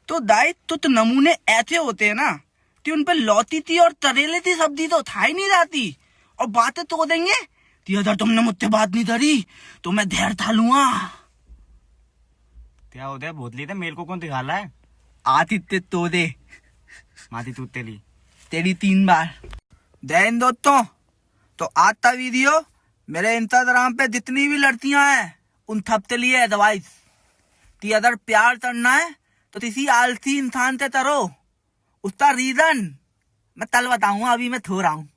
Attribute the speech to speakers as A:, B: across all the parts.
A: तो दाई तो नमूने ऐसे होते हैं ना कि उन पे लौती थी और तरेली थी सब्जी तो था ही नहीं जाती, और बातें तो देंगे कि अगर तुमने मुझसे बात नहीं करी तो मैं धैर्य था लूंगा।
B: क्या होता है बोतली थे मेरे को कौन दिखाला है?
A: आतिथ्य तो दे
B: माती तू तेली
A: तेरी 3 बार दैन दोस्तों। तो आज का वीडियो मेरे इंस्टाग्राम पे जितनी भी लड़कियां हैं उन सबके लिए एडवाइस कि अगर प्यार करना है तो किसी आलसी इंसान से करो। उसका रीजन मैं कल बताऊंगा, अभी मैं थो रहा हूँ।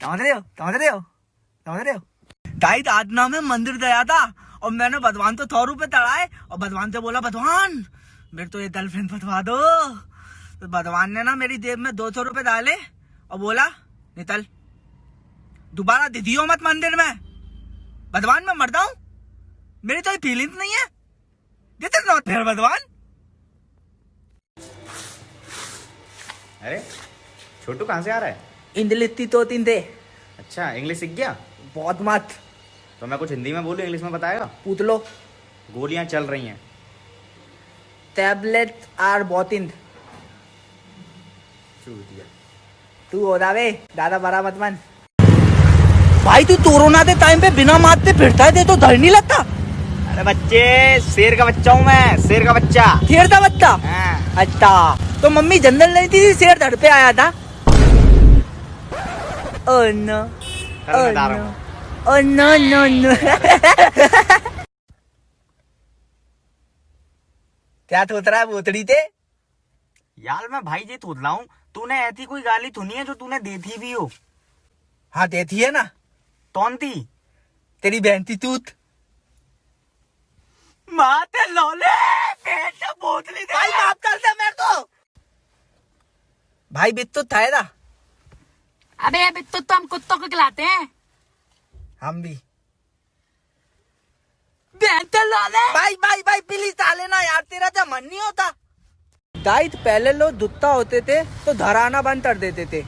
A: समझ रहे हो गाइस, आज ना मैं मंदिर गया था और मैंने भगवान को 100 रुपए चढ़ाए और भगवान से बोला भगवान मेरे तो ये गर्लफ्रेंड बतवा दो। तो भगवान ने ना मेरी जेब में 200 रुपए डाले और बोला निकल, दोबारा दीदियो मत मंदिर में। भगवान मैं मरता हूँ, मेरी तो फीलिंग्स नहीं है। दिस इज नॉट फेयर भगवान।
B: अरे छोटू कहाँ से आ रहा है?
A: इंदलित्ती तो 3 दे।
B: अच्छा इंग्लिश सीख गया?
A: बहुत मत
B: तो मैं कुछ हिंदी में बोलूं इंग्लिश में बताएगा?
A: पूछ लो।
B: गोलियां चल रही हैं।
A: टैबलेट आर बोतिंद।
B: चूतिया
A: तू हो जावे दादा बड़ा मत मन। भाई तू कोरोना के टाइम पे बिना मारते फिरता है, तो डर नहीं लगता?
B: अरे बच्चे शेर का बच्चा हूँ मैं, शेर का बच्चा।
A: शेर का बच्चा? अच्छा तो मम्मी जनरल नहीं थी, शेर धड़ पे आया था। Oh no oh no no no. क्या सोच रहा है बोतड़ी थे?
B: यार मैं भाई जी थोड़ रहा हूँ, तूने ऐसी कोई गाली सुनी है जो तूने देती भी हो?
A: हाँ देती है ना।
B: कौन थी?
A: तेरी बहन थी तूत।
B: माते लौले बेटा बोतली दे।
A: भाई माफ कर दे मेरे को। भाई बित्तु था ना।
C: अबे बित्तु तो हम कुत्तों को खिलाते हैं।
A: हम भी।
C: भाई
A: भाई प्लीज डाले ना यार, तेरा तो मन नहीं होता। दाइट पहले लोग दुत्ता होते थे तो घर आना बंद कर देते थे,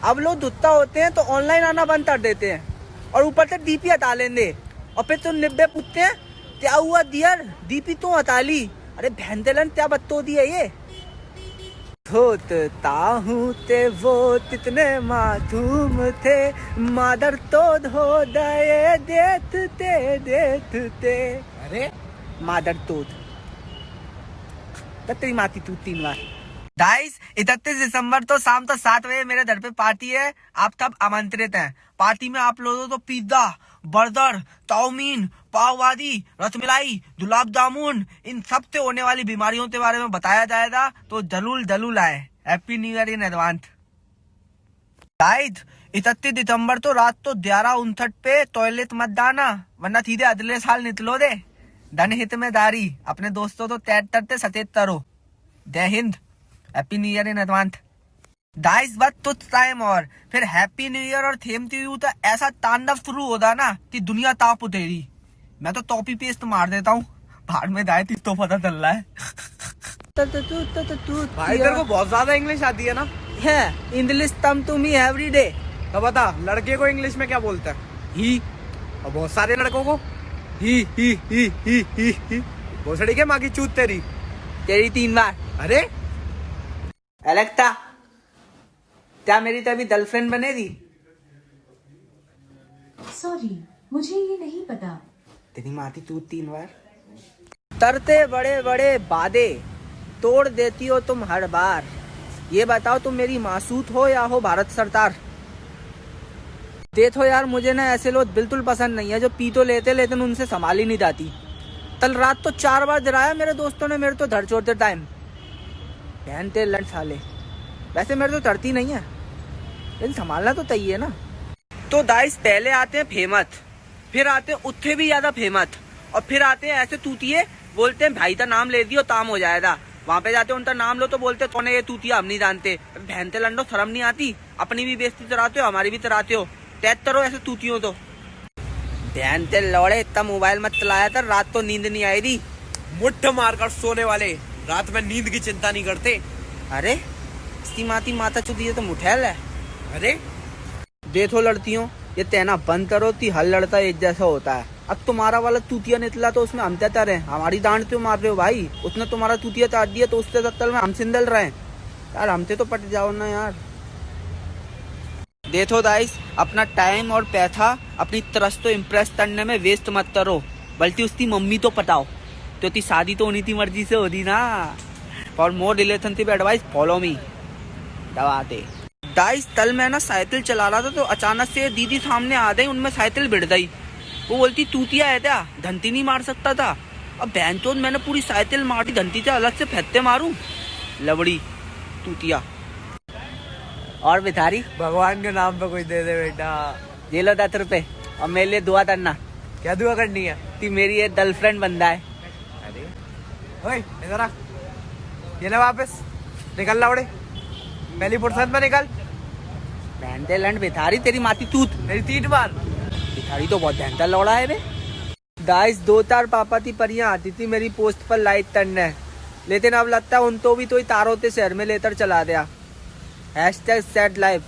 A: अब लोग दुत्ता होते हैं तो ऑनलाइन आना बंद कर देते हैं और ऊपर से डीपी हटा लेंगे। और फिर तुम 90 पूछते हैं क्या हुआ डियर, डीपी तो हटा ली। अरे भैंदलन क्या बत्तो दिया ये। धोता हूँ ते वो कितने मासूम थे, मादर तो धो दे देते। अरे मादर तो तेरी माती तू 3 बार। 31 दिसंबर तो शाम तो 7 बजे मेरे घर पे पार्टी है, आप सब आमंत्रित हैं। पार्टी में आप लोगों को पिज्जा, बर्गर, चाउमीन, पाव भाजी, रसमलाई, गुलाब जामुन, इन सब से होने वाली बीमारियों के बारे में बताया जाएगा, तो जरूर आए। Happy new year in advance. 31 दिसंबर तो रात तो 11:59 पे टॉयलेट मत जाना, वरना सीधे अगले साल निकलो दे। धन हित में दारी, अपने दोस्तों तो तैर तरते सचेत करो। जय Hind, happy new year in advance. 22 बात तो टाइम और फिर हैप्पी न्यू ईयर और थेम टू यू तो ऐसा तांडव शुरू होता ना कि दुनिया ताप उठेगी। मैं तो कॉपी पेस्ट मार देता हूँ, भाड़ में दाए तो पता चल रहा है।
D: भाई तेरे को बहुत ज्यादा इंग्लिश आती है ना?
A: है इंग्लिश तम टू मी एवरी डे।
D: तो बता लड़के को इंग्लिश में क्या बोलते हैं?
A: ही।
D: और बहुत सारे लड़कों को ही। भोसड़ी के माँ की चूत तेरी
A: 3 बार।
D: अरे
A: एलेक्सा क्या मेरी तभी गर्लफ्रेंड बनेगी?
E: सॉरी मुझे ये नहीं पता।
A: तेरी माती तू 3 बार। तरते बड़े बड़े वादे तोड़ देती हो तुम हर बार, ये बताओ तुम मेरी मासूत हो या हो भारत सरकार? देखो यार मुझे ना ऐसे लोग बिल्कुल पसंद नहीं है जो पी तो लेते लेकिन उनसे संभाल ही नहीं जाती। कल रात तो 4 बार जराया मेरे दोस्तों ने मेरे तो धड़ छोड़ते टाइम। पहनते लड़ साले, वैसे मेरे तो चढ़ती नहीं है लेकिन संभालना तो चाहिए ना। तो दाइस पहले आते हैं फेमस, फिर आते हैं उससे भी ज्यादा फेमस, और फिर आते हैं ऐसे तूतिए बोलते हैं भाई का नाम ले दियो ताम हो जाएगा। वहाँ पे जाते उनका नाम लो तो बोलते कौन है ये तूतिया, हम नहीं जानते। भैंते लंडो शर्म नहीं आती, अपनी भी बेइज्जती कराते हो हमारी भी कराते हो। टैग करो ऐसे तूतियों तो। भैंते लौड़े इतना मोबाइल मत चलाया था, रात तो नींद नहीं आई थी।
D: मुट्ठ मारकर सोने वाले रात में नींद की चिंता नहीं करते।
A: अरे इसकी माती माता चुदी है तो मुठैल है।
D: अरे
A: देखो लड़तियों ये तेना बंद करो ती हल लड़ता एक जैसा होता है। अब तुम्हारा वाला तूतिया निकला तो उसमें हम तैतर हैं, हमारी डांट क्यों मार रहे हो भाई? उसने तुम्हारा तूतिया चाट दिया तो उससे तत्तल में हम सिंदल रहे हैं यार, हमसे तो पट जाओ ना यार। देखो गाइस, अपना टाइम और पैसा अपनी तरस तो इम्प्रेस करने में वेस्ट मत करो, बल्कि उसकी मम्मी तो पटाओ। तो ती शादी तो उन्हीं की मर्जी से होती ना। For more relationship advice follow me. दबाते गाइस, कल मैं ना साइकिल चला रहा था तो अचानक से दीदी सामने आ गई, उनमें साइकिल भिड़ गई। वो बोलती तूतिया है क्या, धंती नहीं मार सकता था? अब बहनचोद मैंने पूरी साइकिल मारी, धंती से अलग से फेंकते मारूं? लवड़ी तूतिया। और भिखारी,
D: भगवान के नाम पे कोई दे दे बेटा।
A: ये लो 10 रुपए और मेरे लिए दुआ करना।
D: क्या दुआ करनी है?
A: ती मेरी एक गर्लफ्रेंड बंदा है।
D: अरे ओए इधर आ, ये ले वापस, निकल लाउड़े, पहली फुर्सत में निकल।
A: भैंते लंड भिखारी, तेरी माती तूत।
D: मेरी 3 बार।
A: भिखारी तो बहुत भैंता लौड़ा है बे। गाइस, 2-4 पापाती परियां आती थी मेरी पोस्ट पर लाइक करने, लेकिन अब लगता है उन तो भी तो ही तारों ते शहर में लेकर चला दिया। #sad life।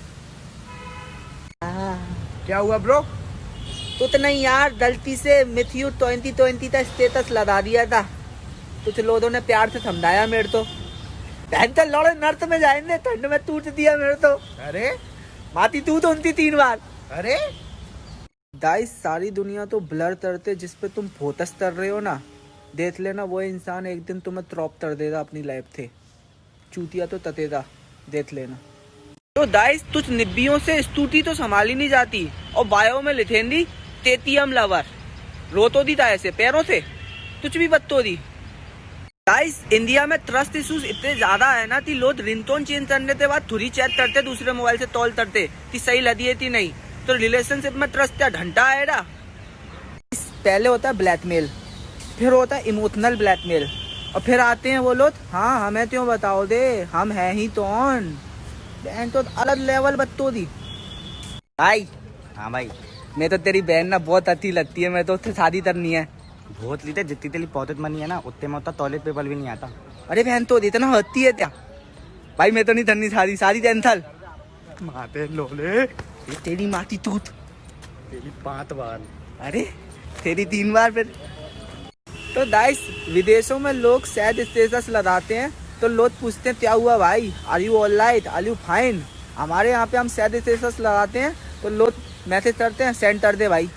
D: क्या हुआ ब्रो?
A: तो नहीं यार, गलती से मिथ्यू 2020 का स्टेटस लगा दिया था, कुछ लोगों ने प्यार से समझाया मेरे तो। भैंता लौड़े नर्त में जाएंगे, ठंड में टूट दिया मेरे तो।
D: अरे
A: माती तू तो उनती 3 बार।
D: अरे
A: गाइस, सारी दुनिया तो ब्लर करते जिस पे तुम फोकस कर रहे हो ना, देख लेना वो इंसान एक दिन तुम्हें क्रॉप कर देगा अपनी लाइफ थे। चूतिया तो ततेगा, देख लेना। तो गाइस, तुझ निब्बियों से स्तुति तो संभाली नहीं जाती, और बायो में लिखेंगी तेतियम लवर। रो तो दी था ऐसे पैरों से, तुझ भी बत्तो दी। गाइस, इंडिया में ट्रस्ट इश्यूज इतने ज्यादा है ना कि लोग रिंगटोन चेंज करने के बाद थोड़ी चैट करते, दूसरे मोबाइल से तौल करते कि सही लगी थी नहीं। तो रिलेशनशिप में ट्रस्ट क्या घंटा है ना? पहले होता है ब्लैकमेल, फिर होता है इमोशनल ब्लैकमेल, और फिर आते हैं वो लोग, हाँ हमें क्यों बताओ दे, हम हैं ही तो ऑन। बहन तो अलग लेवल बत्तो दी। भाई,
B: हाँ भाई,
A: मैं तो तेरी बहन ना बहुत अच्छी लगती है, मैं तो उससे शादी करनी है।
B: बहुत लीते जितनी तेरी पौधत मनी है ना, उतने में उतना टॉयलेट पेपर भी नहीं आता।
A: अरे बहन तो इतना हत्ती है क्या भाई? मैं तो नहीं करनी शादी, शादी कैंसल।
B: माते लोले,
A: ये तेरी माती तूत।
B: तेरी 5 बार।
A: अरे तेरी 3 बार फिर। तो गाइस, विदेशों में लोग सैड स्टेटस लगाते हैं तो लोग पूछते हैं क्या हुआ भाई, are you alright, are you fine? हमारे यहाँ पे हम सैड स्टेटस लगाते हैं तो लोग मैसेज करते हैं सेंड कर दे भाई,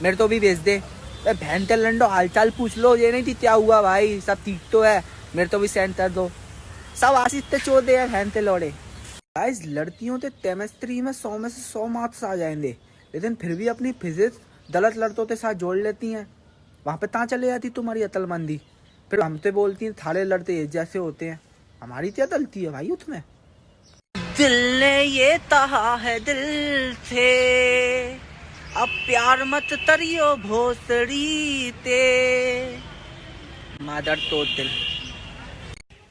A: मेरे तो भी भेज दे। बहन के लंडो हालचाल पूछ लो, ये नहीं थी क्या हुआ भाई, सब ठीक तो है, मेरे तो भी सेंड कर दो। सब आशीष ते चो दे बहन ते लौड़े। गाइस, लड़कियों के केमिस्ट्री में 100 में से 100 मार्क्स आ जाएंगे, लेकिन फिर भी अपनी फिजिक्स गलत लड़कों के साथ जोड़ लेती हैं। वहाँ पे कहाँ चले जाती तुम्हारी अकलमंदी? फिर हमसे बोलती हैं थारे लड़ते एक जैसे होते हैं। हमारी क्या गलती है भाई उसमें? दिल ने ये कहा है दिल से, अब प्यार मत तरियो भोसड़ी ते, मादर तो दिल।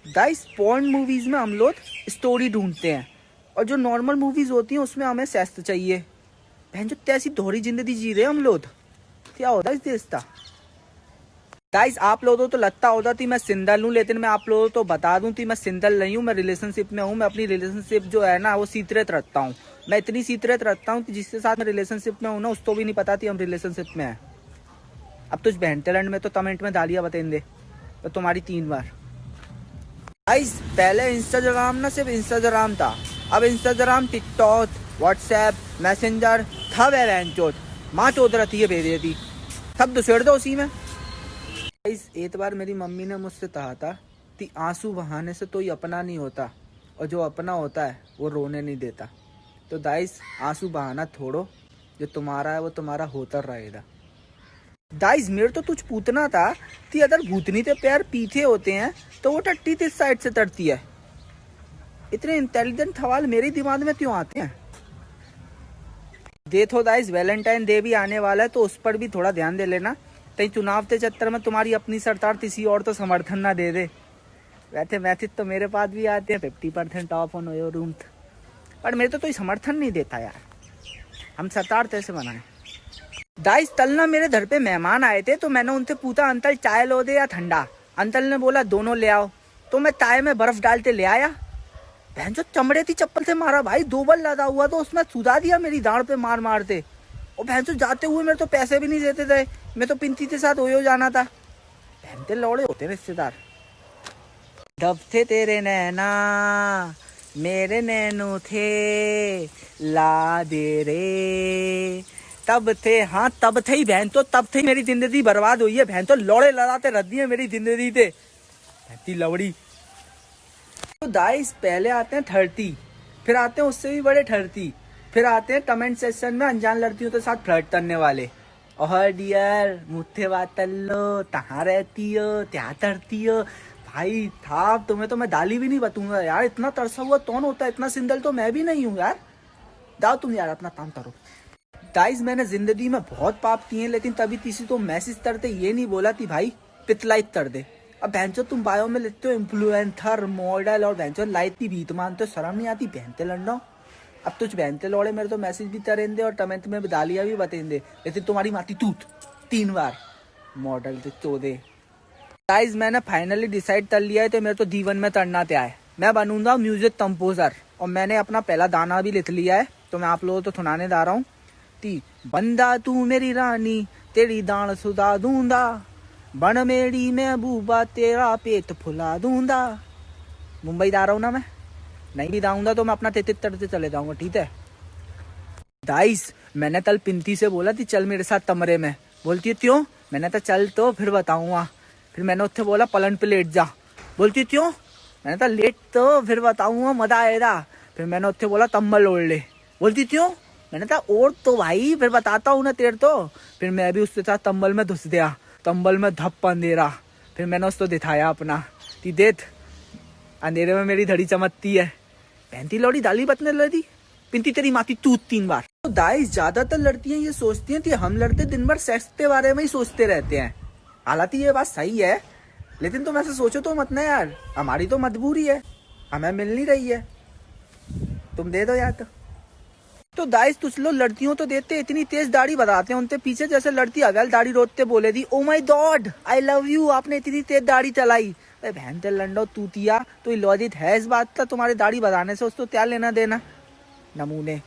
A: गाइस, पॉर्न मूवीज में हम लोग स्टोरी ढूंढते हैं, और जो नॉर्मल मूवीज होती हैं उसमें हमें सेक्स चाहिए। बहन जो तैसी दोहरी जिंदगी जी रहे हैं हम लोग, क्या होता है इस देश का? गाइस, आप लोगों तो लगता होता थी मैं सिंगल हूँ, लेकिन मैं आप लोगों तो बता दूं कि मैं सिंगल नहीं हूँ, मैं रिलेशनशिप में हूँ। मैं अपनी रिलेशनशिप जो है ना वो सीक्रेट रखता हूँ। मैं इतनी सीक्रेट रखता हूँ कि जिसके साथ मैं रिलेशनशिप में हूँ ना उसको भी नहीं पता थी हम रिलेशनशिप में हैं। अब तुझ बहन टैलेंट में तो कमेंट में डालिया बतेंगे तो तुम्हारी 3 बार। गाइस, पहले इंस्टाग्राम ना सिर्फ इंस्टाग्राम था, अब इंस्टाग्राम, टिकटॉक, व्हाट्सएप, मैसेंजर सब है। बहन चोट माँ चोद रही है भेज देती, सब दुसेड़ दो उसी में। गाइस, एक बार मेरी मम्मी ने मुझसे कहा था कि आंसू बहाने से कोई अपना नहीं होता, और जो अपना होता है वो रोने नहीं देता। तो गाइस, आंसू बहाना छोड़ो, जो तुम्हारा है वो तुम्हारा होता रहेगा। गाइस, मेरे तो तुझ पूछना था कि अगर भूतनी के पैर पीछे होते हैं तो वो टट्टी किस साइड से तरती है? इतने इंटेलिजेंट सवाल मेरे दिमाग में क्यों आते हैं? देखो गाइस, वैलेंटाइन डे भी आने वाला है तो उस पर भी थोड़ा ध्यान दे लेना, कहीं चुनाव के चक्कर में तुम्हारी अपनी सरकार किसी और तो समर्थन ना दे दे। वैसे मैसेज तो मेरे पास भी आते हैं 50% ऑफ ऑन योर रूम, पर मेरे तो कोई समर्थन नहीं देता यार। हम सरकार कैसे बनाए? गाइस, कल ना मेरे घर पे मेहमान आए थे तो मैंने उनसे पूछा अंकल चाय लो दे या ठंडा? अंकल ने बोला दोनों ले आओ, तो मैं चाय में बर्फ डालते ले आया। बहन जो चमड़े थी चप्पल से मारा भाई, 2 बल लगा हुआ तो उसमें सुधा दिया मेरी दाढ़ पे मार मारते। और बहन जो जाते हुए मेरे तो पैसे भी नहीं देते थे, मैं तो पिंकी के साथ ओयो जाना था। पहनते लौड़े होते रिश्तेदार। दब थे तेरे नैना मेरे नैनो थे ला दे रे, तब थे, हाँ तब थे ही बहन, तो तब थे मेरी जिंदगी बर्बाद हुई है बहन, तो लौड़े लड़ाते रह दिए मेरी जिंदगी थे बहती लवड़ी। तो गाइस पहले आते हैं 30, फिर आते हैं उससे भी बड़े 30, फिर आते हैं कमेंट सेक्शन में अनजान लड़कियों के साथ फ्लर्ट करने वाले। और डियर मुझे बात लो, कहाँ रहती हो, क्या तरती हो भाई था, तुम्हें तो मैं दाली भी नहीं बताऊंगा यार, इतना तरसा हुआ कौन होता है, इतना सिंदल तो मैं भी नहीं हूँ यार। दाओ तुम यार अपना काम करो। गाइस मैंने जिंदगी में बहुत पाप किए, लेकिन तभी किसी को मैसेज करते ये नहीं बोला कि भाई पितलाइक कर दे। अब बहनचो तुम बायो में लिखते हो इन्फ्लुएंसर मॉडल और बहनचो लाइट की भीत मानते हो, शर्म नहीं आती बहनते लड़ना। अब तुझ बहनते लौड़े मेरे तो मैसेज भी करेंगे और कमेंट में दालिया भी बतेंगे, लेकिन तुम्हारी माती तूत 3 बार मॉडल से चोदे। गाइस मैंने फाइनली डिसाइड कर लिया है तो मेरे तो जीवन में करना क्या है, मैं बनूंगा म्यूजिक कंपोजर, और मैंने अपना पहला गाना भी लिख लिया है, तो मैं आप लोगों को सुनाने जा रहा हूँ। ती बंदा तू मेरी रानी तेरी दान सुधा दूंगा, बन मेरी महबूबा तेरा पेट फुला दूंगा। मुंबई जा रहा हूँ ना मैं, नहीं भी जाऊंगा तो मैं अपना तितर से चले जाऊंगा, ठीक है। गाइस मैंने कल पिंती से बोला थी चल मेरे साथ कमरे में, बोलती है क्यों, मैंने तो चल तो फिर बताऊंगा। फिर मैंने उससे बोला पलंग पे लेट जा, बोलती क्यों, मैंने कहा लेट तो फिर बताऊंगा मजा आएगा। फिर मैंने उससे बोला तम्बल ओढ़ ले, बोलती क्यों, मैंने कहा ओढ़ तो भाई फिर बताता हूँ ना तेरे तो। फिर मैं भी उसके साथ तम्बल में घुस गया, तम्बल में धप अंधेरा। फिर मैंने उसको दिखाया अपना कि देख अंधेरे में मेरी धड़ी चमकती है, पहनती लौड़ी दाली बतने लगी, पिंती तेरी माती तूत 3 बार। तो गाइस ज्यादातर लड़कियां ये सोचती हैं कि हम लड़के दिन भर सेक्स के बारे में ही सोचते रहते हैं। हालांकि ये बात सही है, लेकिन तुम ऐसे सोचो तो मत ना यार, हमारी तो मजबूरी है, हमें मिल नहीं रही है, तुम दे दो यार। तो गाइस कुछ लोग लड़कियों तो देते इतनी तेज दाढ़ी बताते हैं उनके पीछे, जैसे लड़की अवेल दाढ़ी रोकते बोले दी oh my God I love you, आपने इतनी तेज दाढ़ी चलाई। बहन ते लंडो तूतिया, तो लॉजिक है इस बात का तुम्हारी दाढ़ी बताने से, उसको क्या लेना देना नमूने।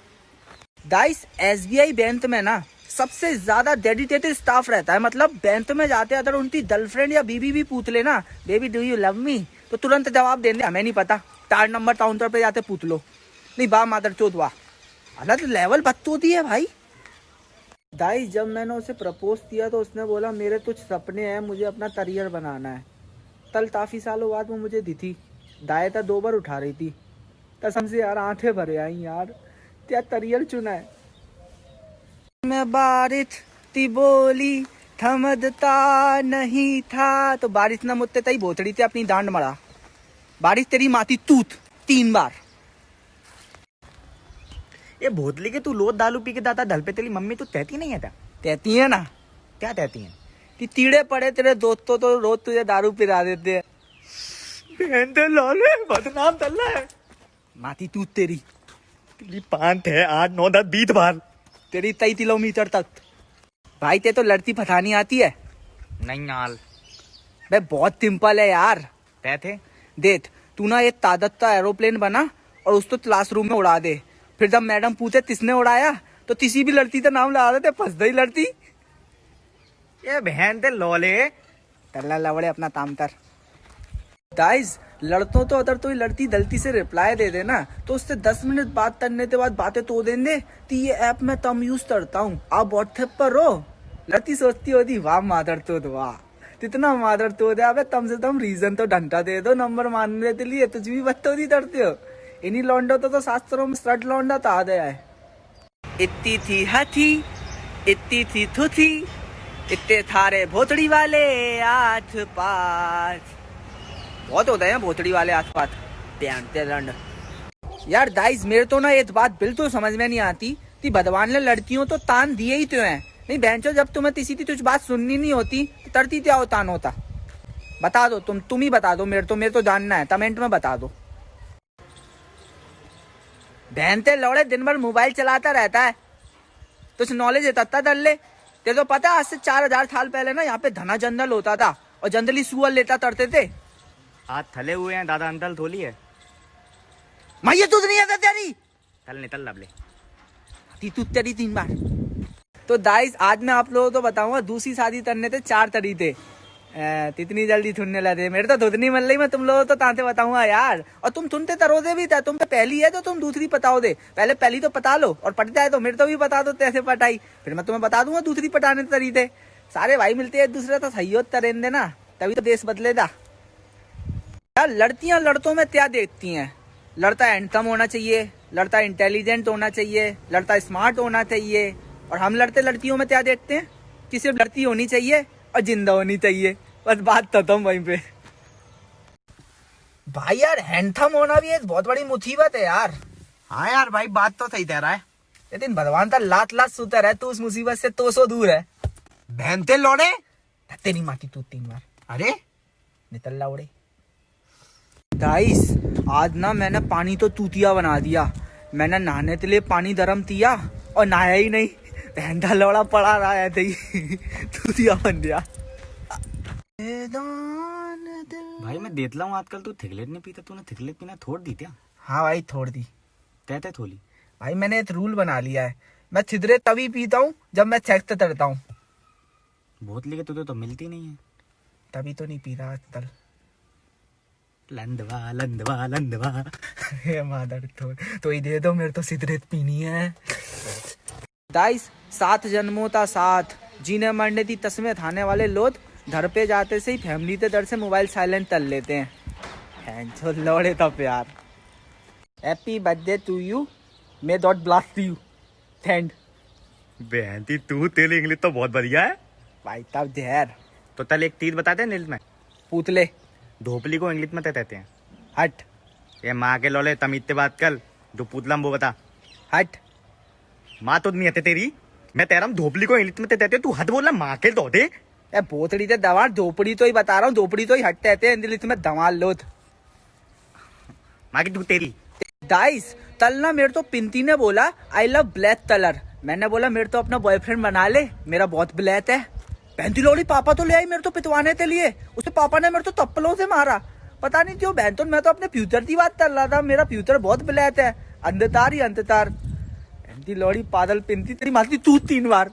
A: गाइस SBI बैंक में ना सबसे ज्यादा डेडिकेटेड स्टाफ रहता है, मतलब बैंक में जाते अगर उनकी गर्लफ्रेंड या बीबी भी पूछ लेना baby do you love me, तो तुरंत जवाब देंगे हमें नहीं पता, 4 नंबर काउंटर पे जाते पूछ लो, नहीं बा मादर चोद वाह, अलग लेवल बत्त होती है भाई। गाइस जब मैंने उसे प्रपोज किया तो उसने बोला मेरे कुछ सपने हैं, मुझे अपना करियर बनाना है। कल काफी सालों बाद वो मुझे दी थी, दायता 2 बार उठा रही थी, कसम से यार आंखें भरे आई यार, क्या करियर चुना है। मैं बारिश ती बोली थमदता नहीं था, तो बारिश न मुझते तई भोतड़ी थी अपनी दांड मरा, बारिश तेरी माती तूत 3 बार।
B: ये भोतली के तू लोट दालू पी के दाता ढल पे तेरी मम्मी तो कहती नहीं है क्या?
A: कहती है ना,
B: क्या कहती है?
A: कि तीड़े पड़े तेरे दोस्तों तो रोज तुझे दारू पिला देते हैं।
B: बदनाम चल रहा है,
A: माती तूत तेरी,
B: तेरी पांत है 8 9 10 20 बार,
A: तेरी 23 किलोमीटर तक। भाई ते तो लड़ती फटानी आती है?
B: नहीं यार
A: बे बहुत सिंपल है यार।
B: तय थे
A: देख तू ना एक तादत का एरोप्लेन बना और उसको क्लासरूम में उड़ा दे, फिर जब मैडम पूछे किसने उड़ाया तो किसी भी लड़की का नाम लगा देते, फंस गई लड़ती।
B: ये बहन ते लोले
A: तल्ला लवड़े अपना काम कर। गाइस लड़तों तो अगर कोई लड़की गलती से रिप्लाई दे देना तो उससे 10 मिनट बात करने के बाद बातें तो देंगे कि ये ऐप मैं कम यूज करता हूँ, आप व्हाट्सएप पर रो। लड़की सोचती होती वाह मादर तो वाह कितना मादर तो दे, अबे कम से कम रीजन तो घंटा दे दो नंबर मानने के लिए, तुझ भी बत्तौदी करते हो। इन्हीं लौंडो तो शास्त्रों में स्लट लौंडा तो आ गया है। इतनी थी हाथी इतनी थी थुथी इतने थारे भोतड़ी वाले आठ पाँच, बहुत होते हैं भोतड़ी वाले आस पास पहनते लंड। यार गाइस मेरे तो ना एक बात बिल्कुल समझ में नहीं आती कि भगवान ने लड़कियों तो तान दिए ही क्यों हैं। नहीं बहनचो जब तुम्हें किसी की कुछ बात सुननी नहीं होती तो तरती क्या हो तान होता, बता दो तुम ही बता दो, मेरे तो जानना है, कमेंट में बता दो। बहनते लौड़े दिन भर मोबाइल चलाता रहता है, कुछ नॉलेज है तत्ता दल ले। तेरे तो पता आज से 4000 साल पहले ना यहाँ पे घना जंगल होता था और जंगली सुअर लेता तरते थे।
B: हाथ थले हुए हैं दादा, अंतल थोली है
A: मैं ये तुझ नहीं आता तेरी
B: तल निकल लबले
A: ती तू तेरी 3 बार। तो गाइस आज मैं आप लोगों को बताऊंगा दूसरी शादी करने थे 4 तरीके। इतनी जल्दी थुनने लगे, मेरे तो धुतनी मन रही, मैं तुम लोगों तो तांते बताऊंगा यार। और तुम थुनते तरोदे भी था, तुम पे पहली है तो तुम दूसरी पताओ दे। पहले पहली तो पता लो और पट जाए तो मेरे तो भी बता दो कैसे पटाई, फिर मैं तुम्हें बता दूंगा दूसरी पटाने के तरीके। सारे भाई मिलते हैं एक दूसरे तो सही होता रहने ना, तभी तो देश बदलेगा यार। लड़कियां लड़कों में क्या देखती हैं? लड़का हैंडसम होना चाहिए, लड़का इंटेलिजेंट होना चाहिए, लड़का स्मार्ट होना चाहिए। और हम लड़ते लड़कियों में क्या देखते हैं कि सिर्फ लड़की होनी चाहिए और जिंदा होनी चाहिए, बस बात खत्म वहीं पे। भाई यार हैंडसम होना भी एक बहुत बड़ी मुसीबत है यार।
B: हाँ यार भाई, बात तो सही कह रहा है,
A: लेकिन भगवान का लात लात सुतर है, तू उस मुसीबत से तो सो दूर है।
B: बहनते लौड़े
A: तेरी माटी तू 3 बार
B: अरे
A: निकल उड़े। गाइस आज ना मैंने पानी तो तूतिया बना दिया। मैंने नहाने के लिए पानी गर्म किया और नहाया ही नहीं, बहनता लौड़ा पड़ा रहा है तूतिया बन गया।
B: भाई मैं देख ला हूँ आजकल तू थिगलेट नहीं पीता, तूने थिगलेट पीना छोड़ दी क्या?
A: हाँ भाई छोड़ दी।
B: कहते थोली
A: भाई मैंने एक रूल बना लिया है, मैं छिदरे तभी पीता हूँ जब मैं सेक्स करता हूँ।
B: बोतली के तुझे तो मिलती नहीं है,
A: तभी तो नहीं पी रहा आजकल।
B: लंदवा लंदवा लंदवा
A: मादर तो ही दे दो, मेरे तो सिगरेट पीनी है। गाइस 7 जन्मों का साथ जीने मरने की तस्में खाने वाले लोग घर पे जाते से ही फैमिली के डर से मोबाइल साइलेंट कर लेते हैं। जो लौड़े था प्यार। Happy birthday to you, may dot blast you thank.
B: बहनती तू, तेरी इंग्लिश तो बहुत बढ़िया है
A: भाई तब जहर।
B: तो तल एक तीर बताते हैं नील में,
A: पूतले
B: धोपली को इंग्लिश में कहते हैं
A: हट।
B: ये माँ के लौले तमीते बात कल, जो पूतला वो बता।
A: हट
B: माँ तो नहीं आते तेरी, मैं तेरा धोपली को इंग्लिश में कहते, तू हद बोला माँ के दो दे।
A: ए बोतड़ी ते दवा, धोपड़ी तो ही बता रहा हूँ, धोपड़ी तो ही हट कहते हैं इंग्लिश में, दवाल लो।
B: माँ की तू तेरी।
A: गाइस कल ना मेरे तो पिंती ने बोला आई लव ब्लैक कलर। मैंने बोला मेरे तो अपना बॉयफ्रेंड बना ले, मेरा बहुत ब्लैक है। बहन लोड़ी पापा तो ले आई मेरे तो पिटवाने के लिए, उसके पापा ने मेरे तो तप्पलों से मारा। पता नहीं क्यों बहन तो, मैं तो अपने फ्यूचर की बात कर रहा था, मेरा फ्यूचर बहुत ब्लैक है, अंधकार ही अंधकार। बहन लोड़ी पागल पिंती, तेरी मारती तू 3 बार।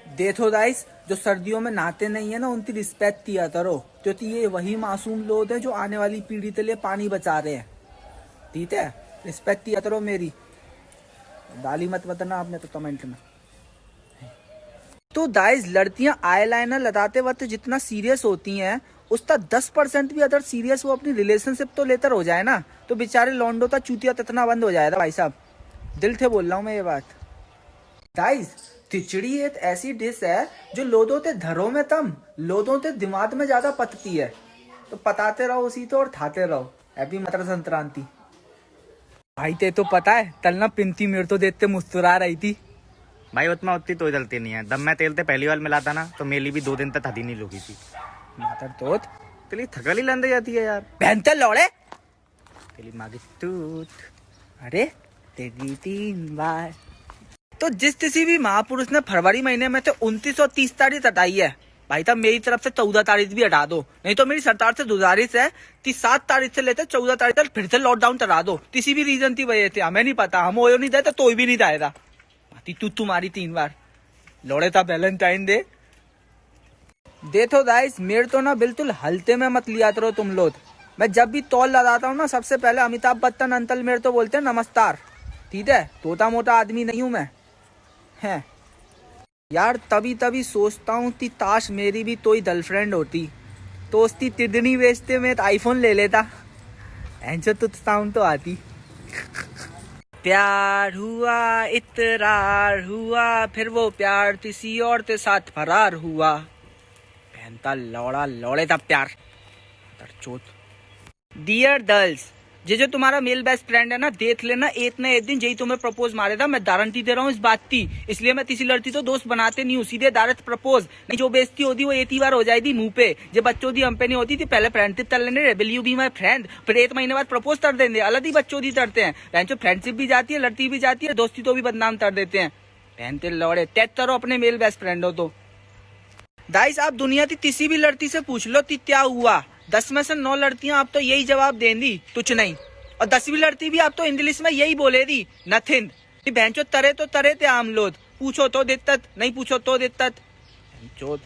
A: देखो गाइस जो सर्दियों में नहाते नहीं है ना, उनकी रिस्पेक्ट किया करो, क्योंकि ये वही मासूम लोग हैं जो आने वाली पीढ़ी के लिए पानी बचा रहे हैं। ठीक है, रिस्पेक्ट किया करो मेरी। गाली मत बताना आपने तो कमेंट में। तो गाइस लड़कियां आईलाइनर लगाते वक्त जितना सीरियस होती हैं, उसका 10% भी अगर सीरियस वो अपनी रिलेशनशिप तो लेकर हो जाए ना, तो बेचारे लौंडो का चूतिया ततना बंद हो जाएगा भाई साहब। दिल से बोल रहा हूँ मैं ये बात। गाइस खिचड़ी एक ऐसी डिश है जो लोगों के घरों में कम, लोगों के दिमाग में ज्यादा पकती है। तो पताते रहो उसी तो और खाते रहो। हैप्पी मकर संक्रांति। भाई ते तो पता है कल ना पिंती मेरे तो देखते मुस्कुरा रही थी।
B: भाई उतना उतनी तो जलती नहीं है, दम में तेल ते पहली बार मिलाता ना तो मेली भी 2 दिन तक हदी नहीं लुकी थी।
A: मातर तोत
B: तेरी थकल ही लंदे जाती है यार।
A: बहनते लौड़े
B: तेरी माँ की टूट।
A: अरे तेरी 3 बार। तो जिस किसी भी महापुरुष ने फरवरी महीने में तो 29 और 30 तारीख हटाई है, भाई साहब मेरी तरफ से 14 तारीख भी हटा दो। नहीं तो मेरी सरकार से गुजारिश है कि 7 तारीख से लेकर 14 तारीख तक फिर से लॉकडाउन करा दो। किसी भी रीजन की वजह से, हमें नहीं पता, हम ओयो नहीं जाए तो भी नहीं जाएगा। तू तुम्हारी 3 बार लौड़े था वैलेंटाइन डे। देखो गाइस मेरे तो ना बिल्कुल हल्के में मत लिया करो तुम लोग। मैं जब भी तौल लगाता हूँ ना, सबसे पहले अमिताभ बच्चन अंकल मेरे तो बोलते हैं नमस्कार। ठीक है, तोता मोटा आदमी नहीं हूं मैं है यार। तभी सोचता हूँ कि ताश मेरी भी तो ही गर्लफ्रेंड होती, तो उसकी किडनी बेचते में आईफोन ले लेता। ऐसे तो साउंड तो आती। प्यार हुआ इतरार हुआ, फिर वो प्यार किसी और के साथ फरार हुआ। पहनता लौड़ा लौड़े था प्यार चोट। डियर गर्ल्स, जो तुम्हारा मेल बेस्ट फ्रेंड है ना, देख लेना एक न एक दिन यही तुम्हें प्रपोज मारेगा। मैं गारंटी दे रहा हूँ इस बात की। इसलिए मैं किसी लड़की तो दोस्त बनाते नहीं हूँ, सीधे डायरेक्ट प्रपोज। नहीं जो बेइज्जती होती वो एक ही बार हो जाएगी मुंह पे। जो बच्चों की हम पे नहीं होती थी, पहले फ्रेंडशिप कर लेने, will you be my friend, फिर 1 महीने बाद प्रपोज कर देंगे। अलग ही बच्चों की करते हैं, फ्रेंडशिप भी जाती है, लड़ती भी जाती है, दोस्ती तो भी बदनाम कर देते हैं। पहनते लौड़े टेस्ट करो अपने मेल बेस्ट फ्रेंड हो तो। गाइस आप दुनिया की किसी भी लड़की से पूछ लो कि क्या हुआ, 10 में से 9 लड़कियां आप तो यही जवाब देंगी, कुछ नहीं। और 10वीं लड़की भी आप तो इंग्लिश में यही बोलेगी, नथिंग। बहनचो तरे तो तरे थे आम लोग। पूछो तो दित्तत, नहीं पूछो तो दित्तत। चोद